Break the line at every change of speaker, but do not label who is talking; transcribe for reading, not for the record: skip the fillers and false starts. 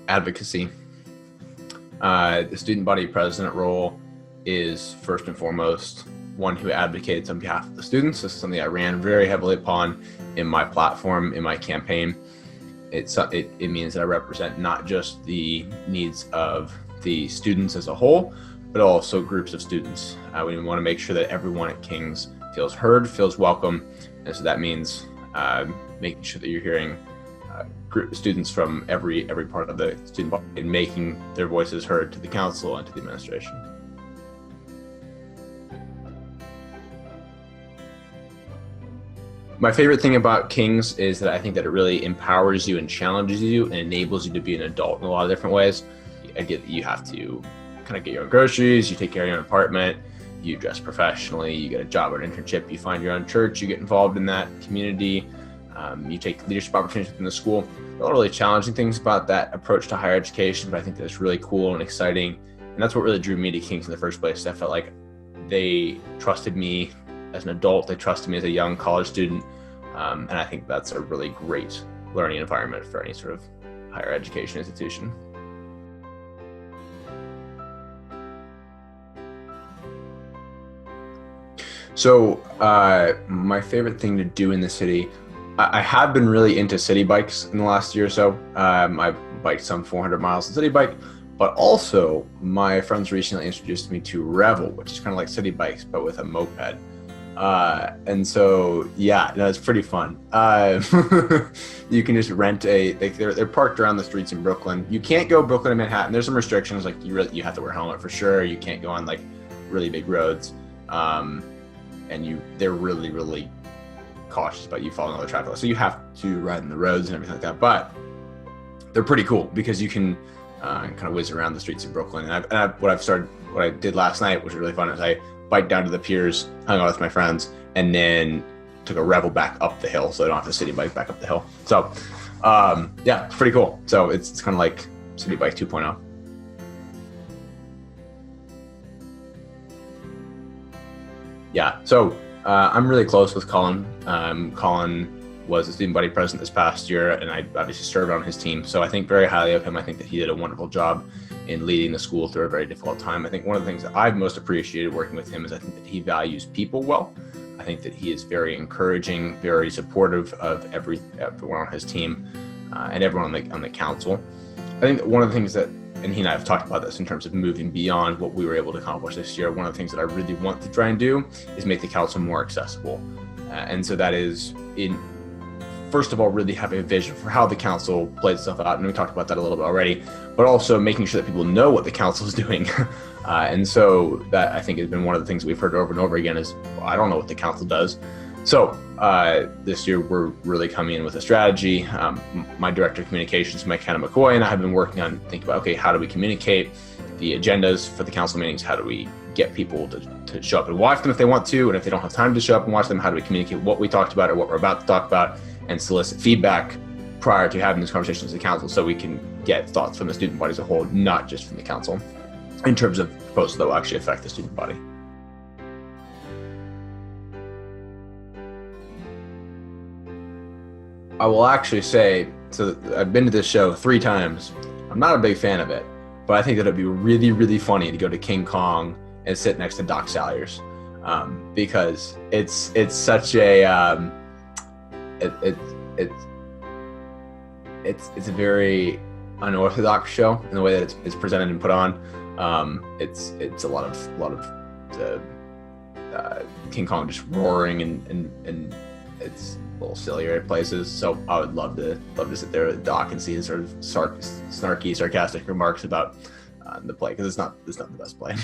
advocacy. The student body president role is first and foremost one who advocates on behalf of the students. This is something I ran very heavily upon in my platform, in my campaign. It means that I represent not just the needs of the students as a whole, but also groups of students. We want to make sure that everyone at King's feels heard, feels welcome. And so that means making sure that you're hearing students from every part of the student body and making their voices heard to the council and to the administration. My favorite thing about King's is that I think that it really empowers you and challenges you and enables you to be an adult in a lot of different ways. I get that you have to kind of get your own groceries, you take care of your own apartment, you dress professionally, you get a job or an internship, you find your own church, you get involved in that community, you take leadership opportunities within the school. There are really challenging things about that approach to higher education, but I think that it's really cool and exciting. And that's what really drew me to King's in the first place. I felt like they trusted me as an adult, they trusted me as a young college student. And I think that's a really great learning environment for any sort of higher education institution. So my favorite thing to do in the city, I have been really into city bikes in the last year or so. I biked some 400 miles on city bike, but also my friends recently introduced me to Revel, which is kind of like city bikes, but with a moped. And so, yeah, no, it's pretty fun. You can just rent they're parked around the streets in Brooklyn. You can't go Brooklyn to Manhattan. There's some restrictions, like you have to wear a helmet for sure. You can't go on like really big roads. And they're really, really cautious about you following all the traffic laws. So you have to ride in the roads and everything like that. But they're pretty cool because you can kind of whiz around the streets of Brooklyn. And what I did last night, which was really fun, is I biked down to the piers, hung out with my friends, and then took a Revel back up the hill, so I don't have to city bike back up the hill. So yeah, it's pretty cool. So it's kind of like city bike 2.0. Yeah, so I'm really close with Colin. Colin was a student body president this past year, and I obviously served on his team. So I think very highly of him. I think that he did a wonderful job in leading the school through a very difficult time. I think one of the things that I've most appreciated working with him is I think that he values people well. I think that he is very encouraging, very supportive of everyone on his team and everyone on the council. I think that one of the things that, and he and I have talked about this in terms of moving beyond what we were able to accomplish this year, one of the things that I really want to try and do is make the council more accessible. And so that is first of all, really having a vision for how the council plays itself out. And we talked about that a little bit already, but also making sure that people know what the council is doing. And so that I think has been one of the things we've heard over and over again is, well, I don't know what the council does. So this year we're really coming in with a strategy. My director of communications, Mike McCoy, and I have been working on thinking about, okay, how do we communicate the agendas for the council meetings? How do we get people to show up and watch them if they want to? And if they don't have time to show up and watch them, how do we communicate what we talked about or what we're about to talk about and solicit feedback prior to having these conversations with the council so we can get thoughts from the student body as a whole, not just from the council, in terms of proposals that will actually affect the student body. I will actually say, so I've been to this show 3 times. I'm not a big fan of it, but I think that it'd be really, really funny to go to King Kong and sit next to Doc Salyers, because it's such a it's a very unorthodox show in the way that it's presented and put on. It's a lot of King Kong just roaring and it's a little sillier at places. So I would love to sit there with Doc and see his sort of snarky, sarcastic remarks about the play, because it's not the best play.